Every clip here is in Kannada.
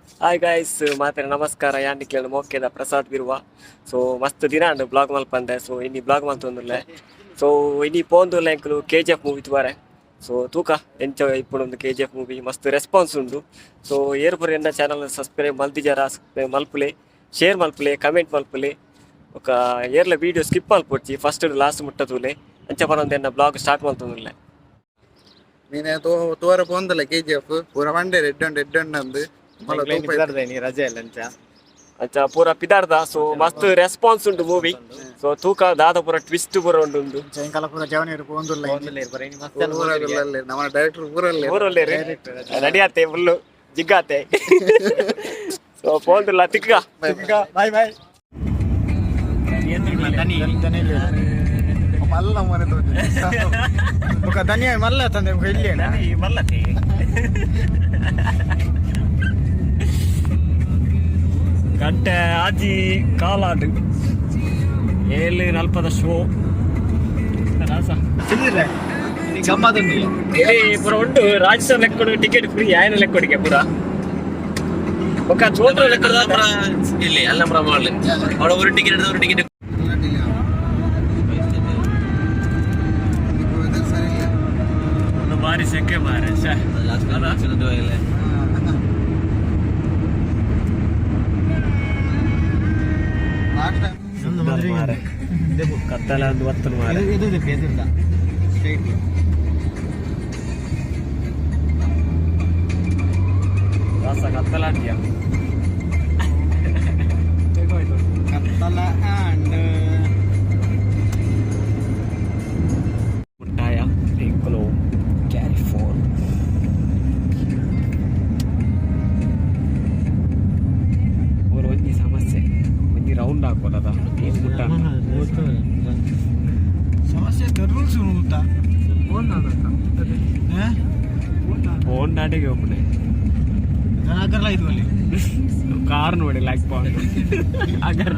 ಹಾಯ್ ಗಾಯ್ಸ್ ಮಾತ್ರ ನಮಸ್ಕಾರ ಯಾನ್ ಕೇಳಿ ಮೋಕೆದ ಪ್ರಸಾದ್ ಬಿರುವ ಸೊ ಮಸ್ತ್ ದಿನ ಅಂಡ್ ಬ್ಲಾಗ್ ಮಲ್ಪಂದೆ ಸೊ ಇನ್ನಿ ಬ್ಲಾಗ್ ಮಲ್ತೊಂದುಲ್ಲೆ ಸೊ ಇನ್ನಿ ಪೋಂದುಲ್ಲ ಎಂಕುಲು KGF ಮೂವಿ ತುವಾರೆ ಸೊ ತೂಕ ಎಂಜಾಯ್ ఇప్పుడు ಒಂದು KGF ಮೂವಿ ಮಸ್ತ್ ರೆಸ್ಪಾನ್ಸ್ ಉಂಡು ಸೊ ಏರ್ಪುರ ಎನ್ನ ಚಾನಲ್ ಸಬ್ಸ್ಕ್ರೈಬ್ ಮಲ್ತಿಜಾರ ಸಬ್ಸ್ಕ್ರೈಬ್ ಮಲ್ಪುಲೆ ಶೇರ್ ಮಲ್ಪುಲೆ ಕಮೆಂಟ್ ಮಲ್ಪುಲೆ ఒక ಏರ್ಲ ವಿಡಿಯೋ ಸ್ಕಿಪ್ ಮಲ್ಪೊಡ್ಚಿ ಫಸ್ಟ್ ಲಾಸ್ಟ್ ಮುಟ್ಟತೂಲೆ ಅಂಚ ಪರೊಂದು ಎನ್ನ ಬ್ಲಾಗ್ ಸ್ಟಾರ್ಟ್ ಮಲ್ತೊಂದುಲ್ಲೆ ನೀನೆ ತೋರ ಪೋಂದಲ್ಲ KGF ಪೂರ ಮಂಡೆ ರೆಡ್ ಅಂದು ರಜೆ ಇಲ್ಲ ಅಂಚ ಪೂರ ಪಿದಾರ್ದ ಸೊ ಮಸ್ತ್ ರೆಸ್ಪಾನ್ಸ್ ಉಂಟು ಮೂವಿ ಸೊ ತೂಕ ದಾದ ಪೂರ ಟ್ವಿಸ್ಟ್ ಪೂರ ಉಂಡು ಸಾಯಂಕಾಲ ಪೂರ ಜವನೇರು ಪೋಂದುಲ್ಲ ನಮ್ಮ ಡೈರೆಕ್ಟರ್ ಊರಲ್ಲಿ ರೆಡಿ ಆತೆ ಫುಲ್ಲು ಜಿಗ್ಗಾತೆ ಸೊ ಪೋಂದುಲ್ಲ ತಿಕ್ಕ ಬಾಯ್ ಬಾಯ್ ಮಲ್ಲ ಮನೆ ఒక ధనియా మళ్ళీ అతను వెళ్ళేనా మళ్ళీ ಗಂಟೆ ಆಜಿ ಕಾಲಾಡು 7:40 ಶೋ ಗಮ್ಮತ್ತುಂಟು ಪೂರ ಉಂಟು ರಾಜ್ಯಸಭಾ ಲೆಕ್ಕ ಟಿಕೆಟ್ ಫ್ರೀ ಆಯ್ನ ಲೆಕ್ಕೊಡಿಗೆ ಪೂರ ఒక చోట్ల లెక్క ಇಲ್ಲಿ ಅಲ್ಲಂಬ್ರ ಮಾಡಲಿ ಅವಳ ഒരു ಟಿಕೆಟ್ ಭಾರಿ ಸೆಕೆ ಮಾರೆ ಕತ್ತಲ ಒಂದು ಒತ್ತು ಮಾರೆ ರಾಸ ಕತ್ತಲ ಅಂತೀಯ ಕತ್ತಲ ಅಂಡ್ ಮುಟ್ಟಾಯ ಎಂಕುಲು ಕ್ಯಾರಿ ಫೋನ್ ಅವರು ಒಂಜಿ ಸಮಸ್ಯೆ ಒಂಜಿ ರೌಂಡ್ ಹಾಕೋದದ ಏನು ಮುಟ್ಟ ಸಮಸ್ಯೆ ರೂಲ್ಸ್ ಗೊತ್ತಾ ಫೋನ್ ನಾಟಿಗೆ ಹೋಗ್ಬಿಟ್ಟೆ ಕಾರ್ ನೋಡಿ ಲೈಕ್ ಅಗರ್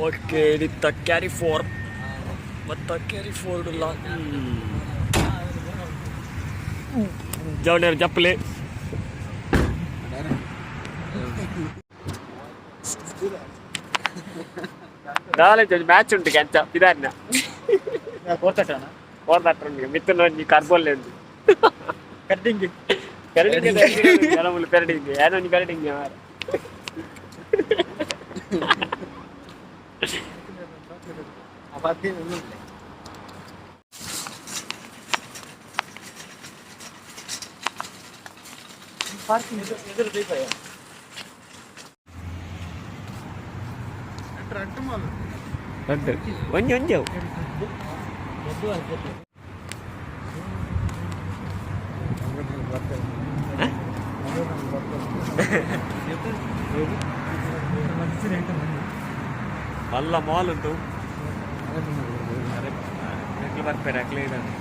ಓಕೆ ಇಡಿತ್ತ ಕ್ಯಾರಿ ಫೋರ್ ಮತ್ತು ಕ್ಯಾರಿ ಫೋರ್ಡ್ ಇಲ್ಲ ಜವನೇರು ಜಪ್ಪಲೆ ಕಾಲೇಜ್ ಒಂದು ಮ್ಯಾಚ್ ಉಂಟು ಕೆಂಚ ಇದಾನ್ನ ಓದಾಟ್ರೊಂದಿಗೆ ಮಿತ್ತುನೊಂದು ಕರ್ಬೋಲ್ಲೆ ಉಂಟು ಕಟ್ಟಿಂಗ್ ಕೆಲವು ಪೆರಡಿಂಗ್ ಏನೋ ನೀ ಪೆರಡಿಂಗ್ ಮಾರ ಒಂಜಿ ಒಂಜವು ಮಲ್ಲ ಮಾಲ್ ಉಂಟು ಬರ್ಪೇರೆ ಅಕ್ಲೇ ಇದ್ದಾನೆ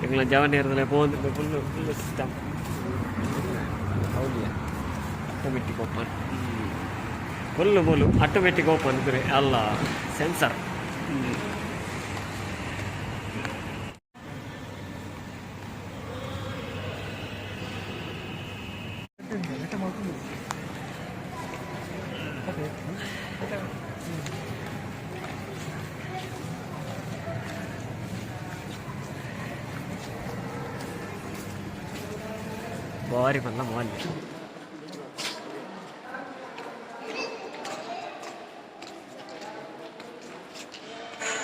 ಎಂಗ್ಲ ಜವನೇರದಲ್ಲೇ ಪೋಂದು ಫುಲ್ಲು ಸಿಸ್ಟಮ್ ಹೌದಿಲ್ಲ automatic open full automatic open ಇದ್ರೆ ಅಲ್ಲ ಸೆನ್ಸರ್ ಭಾರಿ ಮಲ್ಲ ಮಾಲ್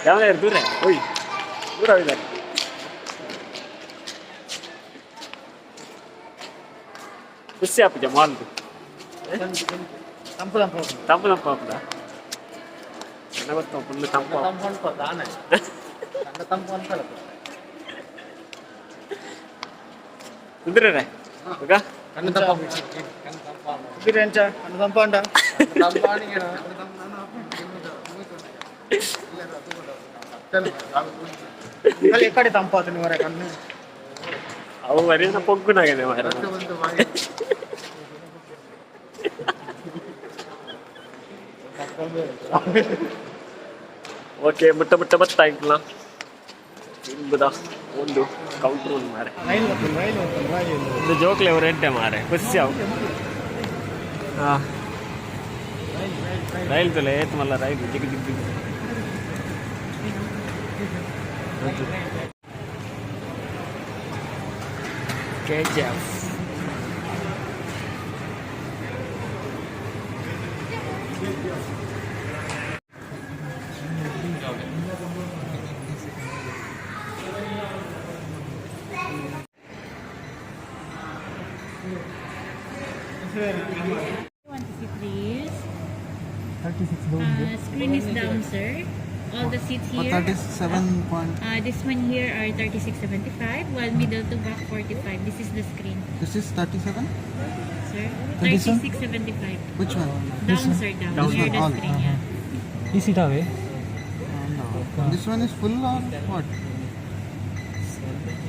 ಯಾವ ದೂರ ಓಯ್ ದೂರ ಹೋಗಿದ್ದಾರೆ ಖುಷಿ ಆಪುಜ ಮಾಲ್ದು ತಂಪು ಆಪುದ ನನಗೆ ಗೊತ್ತ ಫುಲ್ ತಂಪು ಕುದುರೆ ಈಗ ఎక్కడ తంపాతుంది మరి కన్ను అవు మరి పొగ్గునాగనే మరి ಓಕೆ ಮುಟ್ಟ ಬತ್ತ ಇಂಕ್ಲ ಇಂಬುದ ಒಂದು ಕೌಂಟ್ರ್ ಒಂದು ಮಾರೆ ರೈಲು ಒಂದು ಜೋಕ್ಲೆ ಅವ್ರು ಎಡ್ಡೆ ಮಾರೆ ಖುಷಿ ಅವು ಹಾಂ ರೈಲ್ ತಲೆ ಏತ್ ಮಲ್ಲ ರೈಲು ಜಿಗ್ ಜಿಗ್ ಜಿಗ್ KGF Please. 36 Screen is down, sir. All the seats here. 37 point. This one here are 36.75, while middle to back 45. This is the screen, This is 37. sir. This one? 36.75. Which one? Down, sir, down. This Near one, the all. screen, yeah. ಈ seat away No. This one is full or what?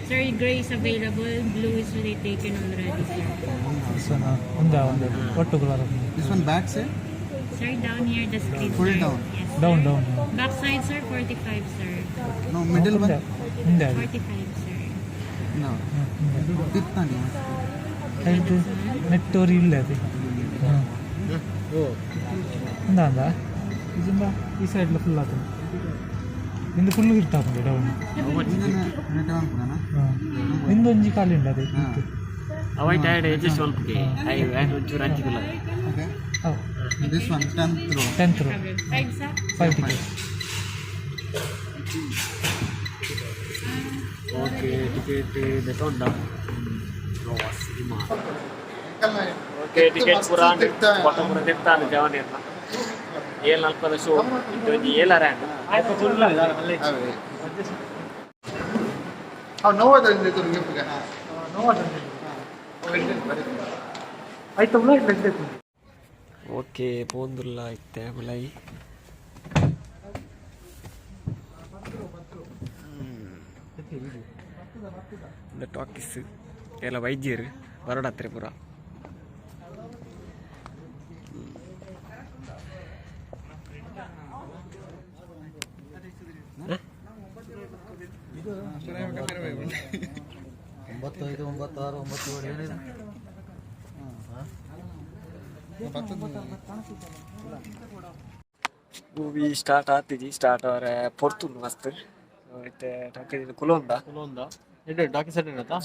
Sir, gray is available. Blue is really taken already, sir. ಒಂದೇ ಒಟ್ಟು colour This one back side? Sir, down here the screen, Full sir. down. Yes. Down down Back side, sir, 45, sir. No, middle one? ಮುಂದೆ ಅದು 45, sir. No. Kitna nahi? ಇದು ನೆಟ್ಟೋರಿ ಇಲ್ಲ ಅದು ಅಂದ ಅಂದ ಇದರಿಂದ ಈ ಸೈಡ್ಲ ಫುಲ್ ಆಗ್ತದೆ ಇಂದು ಫುಲ್ ಇರ್ತಾವೆ ಡೌನ್ ಇಂದು ಒಂಜಿ ಖಾಲಿ ಉಂಡು ಅದೇ ಅವೈ ಟೈರ್ಡ್ ಜಸ್ಟ್ ಸ್ವಲ್ಪ ಒಂಚೂರು ಹಂಚಿದಿಲ್ಲ Okay. This one, 10th row. 10th row Problem. 5, sir. 5 ticket okay ticket ತಗೊಂಡ ಓಕೆ ಟಿಕೆಟ್ ಪೂರ ಫೋಟೋ ಪೂರ ತಿರ್ತಾನೆ ಜವನಿ ಅಂತ ಏಳು ನಲ್ಪದ ಶೋ ಇದೊಂದು ಏಳರ ಓಕೆ ಪೋಂದುಲ್ಲ ಐತೆ ಮಲೈ ಟಾಕೀಸ್ ಎಲ್ಲ ವೈದ್ಯರು ಹೊರಡತ್ರೆ ಪೂರ ಮೂವಿ ಸ್ಟಾರ್ಟ್ ಆಗ್ತಿದ್ದಿ ಸ್ಟಾರ್ಟ್ ಅವರೆ ಪೊರ್ತುಂಡು ಮಸ್ತ್ ಐತೆ ಟಾಕೀಸ್ ಕುಲೋಂದ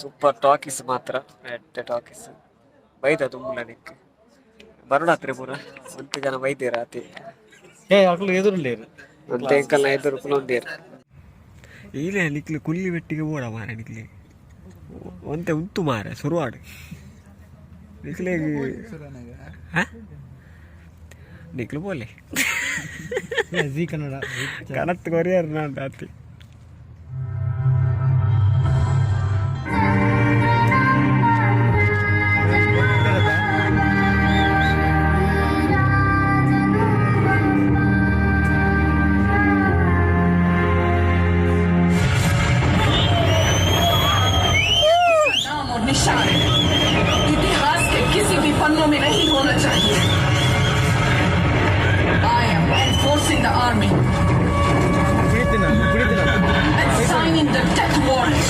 ಸೂಪರ್ ಟಾಕೀಸ್ ಮಾತ್ರ ಎಡ್ಡೆ ಟಾಕೀಸ್ ಬೈದ ತುಂಬಲ ನಿಕ್ ಬರೋಡಾತ್ರಿ ಪೂರ ಒಂಟು ಜನ ಬೈದೇರ ಆತಿ ಒಂತೆ ಎಂಕಲ್ನ ಎದುರು ಕುಲೊಂದೇರ ಈಲೆ ನಿಕ್ಲು ಕುಲ್ಲಿ ಬೆಟ್ಟಿಗೆ ಓಡ ಮಾರ ನಿಕ್ಲಿ ಒಂತೆ ಉಂಟು ಮಾರ ಸುರುವಾಡು ನಿಕ್ಲೆ ನಿಕ್ಲು ಬೋಲೆ ಜಿ ಕನ್ನಡ ಕನತ್ತು ಕೊರಿಯರ್ ನಾನು ಆತಿ निशान इतिहास के किसी भी पन्नों में नहीं होना चाहिए. I am enforcing the army and signing the death warrant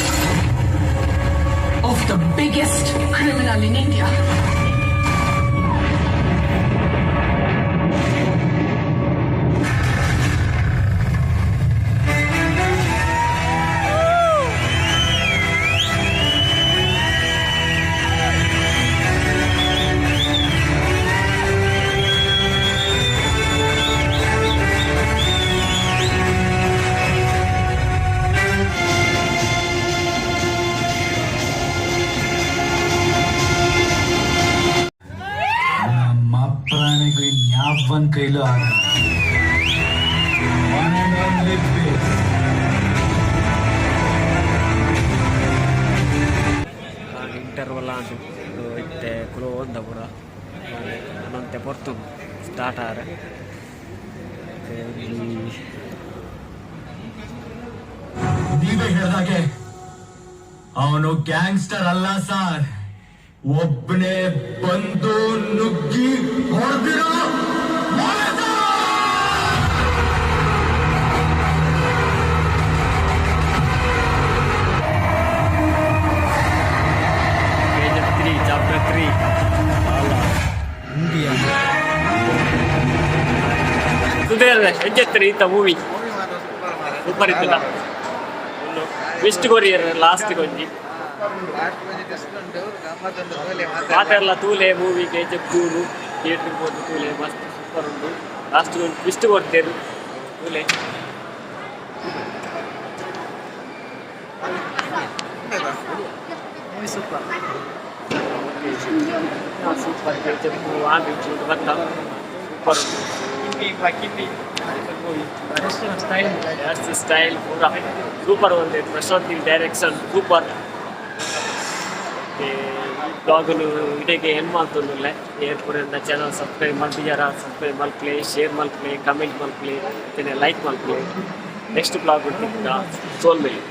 of the biggest criminal in India. ಒಂದು ಕೈಲೂ ಆಗಲ್ಲ. One and only base. Interval ಅಂಟು ಇತ್ತೆ ಕುಲೋ ಒಂದ ಪೂರ ಅನ್ನಂತೆ ಪೊರ್ತು ಸ್ಟಾರ್ಟ್ ಆರೆ ನೀವೇ ಹೇಳಿದಾಗೆ ಅವನು ಗ್ಯಾಂಗ್ಸ್ಟರ್ ಅಲ್ಲ ಸರ್, ಒಬ್ಬನೇ ಬಂದು ನುಗ್ಗಿ ಹೊಡೆದಿರೋ 3 ಚಾಪ್ಟರ್ 3 ಇಂಡಿಯಾ ಸುದೇರ್ರೆ ಹೆಜ್ಜೆತ್ತರಿ ಈತ ಮೂವಿ ಮೂವಿ ಮಾತ್ರ ಸೂಪರ್ ಸೂಪರ್ ಇತ್ತಲ್ಲ ಒಂದು ಟ್ವಿಸ್ಟ್ ಕೊರಿಯರ್ ಲಾಸ್ಟ್ ಗೊಂಜಿ ಲಾಸ್ಟ್ ಗೆ ಜಸ್ಟ್ ಉಂಟು ಗಮ್ಮತ್ತೊಂದು ತೋಲೆ ಮಾತೆಲ್ಲ ತೂಲೆ ಮೂವಿ KGF ತೂಲು ಥಿಯೇಟ್ರಿಗೆ ಹೋದ ತೂಲೆ ಮಸ್ತ್ ಸೂಪರ್ ಉಂಟು ಲಾಸ್ಟ್ ಒಂದು ಟ್ವಿಸ್ಟ್ ಕೊಡ್ತೇರು ತೂಲೆ ಸೂಪರ್ ಸೂಪರ್ KGF ಆಗಿ ಗೊತ್ತಾ ಸೂಪರ್ ಸ್ಟೈಲ್ ಪೂರ ಸೂಪರ್ ಒಂದೇ ಪ್ರಶಾಂತ್ ಡೈರೆಕ್ಷನ್ ಸೂಪರ್ ಬ್ಲಾಗನ್ನು ಇಡೆಗೆ ಏನು ಮಾಡ್ತಂದಿಲ್ಲ ಏರ್ಪುರಿಂದ ಚಾನಲ್ ಸಬ್ಸ್ಕ್ರೈಬ್ ಮಾಡ್ತಿದ್ದಾರ ಸಬ್ಸ್ಕ್ರೈಬ್ ಮಲ್ಪ್ಲೆ ಶೇರ್ ಮಲ್ಪ್ಲೆ ಕಮೆಂಟ್ ಮಲ್ಪ್ಲೆ ಮತ್ತು ಲೈಕ್ ಮಲ್ಪ್ಲೆ ನೆಕ್ಸ್ಟ್ ಬ್ಲಾಗ್ ಬಿಡ್ತೀನಿ ಸೋಲ್ ಮೇಲೆ